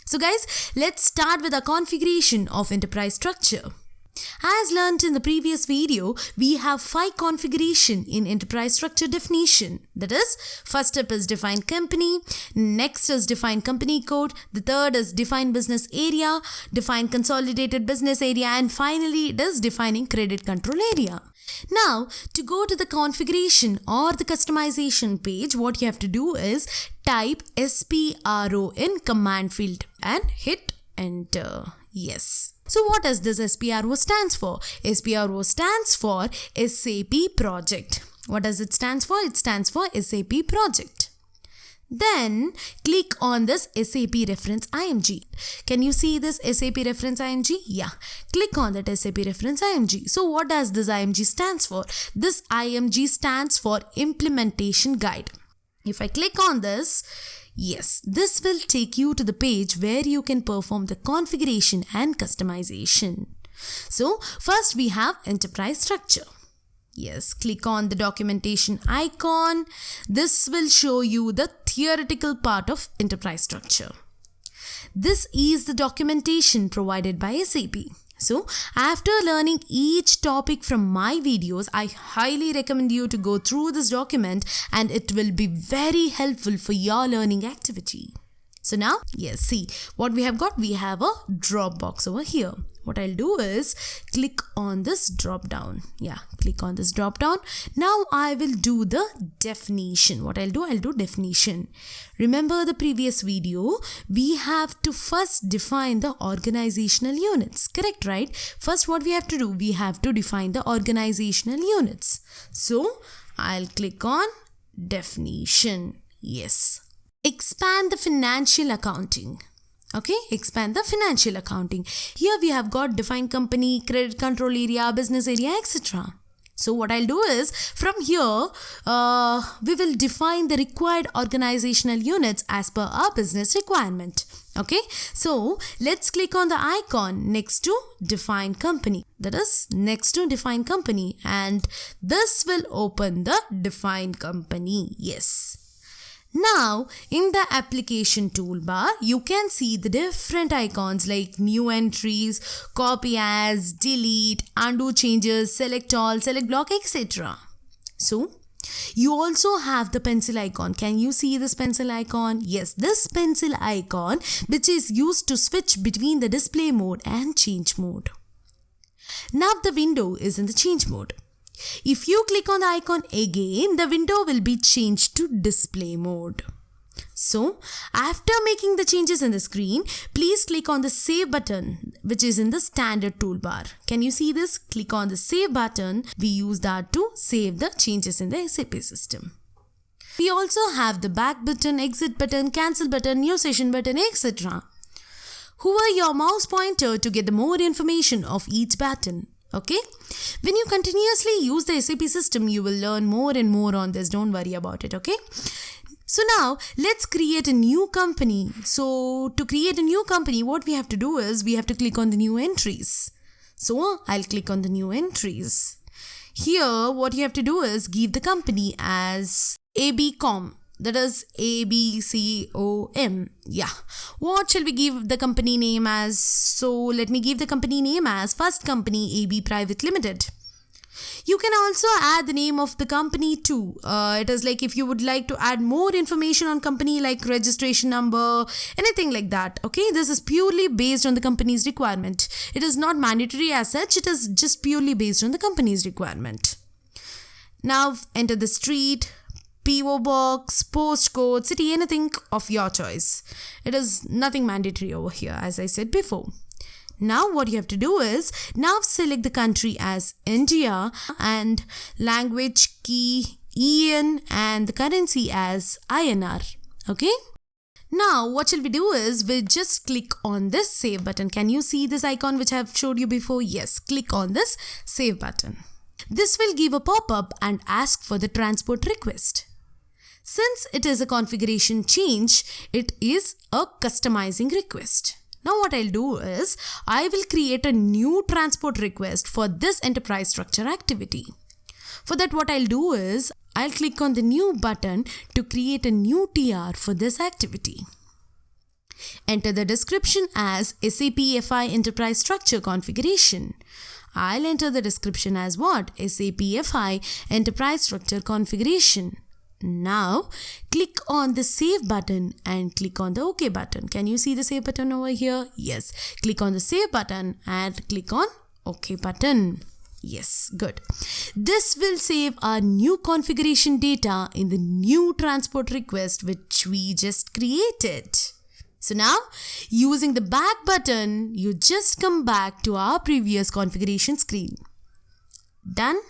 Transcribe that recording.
So guys, let's start with a configuration of enterprise structure. As learned in the previous video, we have 5 configuration in enterprise structure definition. That is, first step is define company, next is define company code, the third is define business area, define consolidated business area, and finally it is defining credit control area. Now, to go to the configuration or the customization page, what you have to do is type SPRO in command field and hit enter. Yes. So what does this SPRO stands for? SPRO stands for SAP project. What does it stand for? It stands for SAP project. Then click on this SAP reference IMG. Can you see this SAP reference IMG? Yeah. Click on that SAP reference IMG. So what does this IMG stands for? This IMG stands for implementation guide. If I click on this, yes, this will take you to the page where you can perform the configuration and customization. So first we have enterprise structure. Yes, click on the documentation icon. This will show you the theoretical part of enterprise structure. This is the documentation provided by SAP. So, after learning each topic from my videos, I highly recommend you to go through this document and it will be very helpful for your learning activity. So now, yes, see what we have got. We have a drop box over here. What I'll do is click on this drop down. Yeah, click on this drop down. Now I will do the definition. What I'll do definition. Remember the previous video, we have to first define the organizational units. Correct, right? First what we have to do, we have to define the organizational units. So I'll click on definition. Yes. Expand the financial accounting. Okay, expand the financial accounting. Here we have got define company, credit control area, business area, etc. So what I'll do is from here, we will define the required organizational units as per our business requirement. Okay, so let's click on the icon next to define company. That is next to define company, and this will open the define company. Yes. Now, in the application toolbar, you can see the different icons like new entries, copy as, delete, undo changes, select all, select block, etc. So, you also have the pencil icon. Can you see this pencil icon? Yes, this pencil icon which is used to switch between the display mode and change mode. Now the window is in the change mode. If you click on the icon again, the window will be changed to display mode. So, after making the changes in the screen, please click on the save button which is in the standard toolbar. Can you see this? Click on the save button. We use that to save the changes in the SAP system. We also have the back button, exit button, cancel button, new session button, etc. Hover your mouse pointer to get the more information of each button. Okay, when you continuously use the SAP system, you will learn more and more on this. Don't worry about it. Okay, so now let's create a new company. So to create a new company, what we have to do is we have to click on the new entries. So I'll click on the new entries. Here what you have to do is give the company as ABCOM. That is ABCOM. Yeah. What shall we give the company name as? So let me give the company name as First Company AB Private Limited. You can also add the name of the company too. It is like if you would like to add more information on company like registration number, anything like that. Okay, this is purely based on the company's requirement. It is not mandatory as such. It is just purely based on the company's requirement. Now enter the street, PO box, postcode, city, anything of your choice. It is nothing mandatory over here, as I said before. Now what you have to do is, now select the country as India and language key EN and the currency as INR. Okay. Now what shall we do is, we'll just click on this save button. Can you see this icon which I have showed you before? Yes, click on this save button. This will give a pop-up and ask for the transport request. Since it is a configuration change, it is a customizing request. Now what I'll do is, I will create a new transport request for this enterprise structure activity. For that what I'll do is, I'll click on the new button to create a new TR for this activity. Enter the description as SAP FI Enterprise Structure Configuration. I'll enter the description as what? SAP FI Enterprise Structure Configuration. Now, click on the Save button and click on the OK button. Can you see the Save button over here? Yes. Click on the Save button and click on OK button. Yes, good. This will save our new configuration data in the new transport request which we just created. So now, using the back button, you just come back to our previous configuration screen. Done?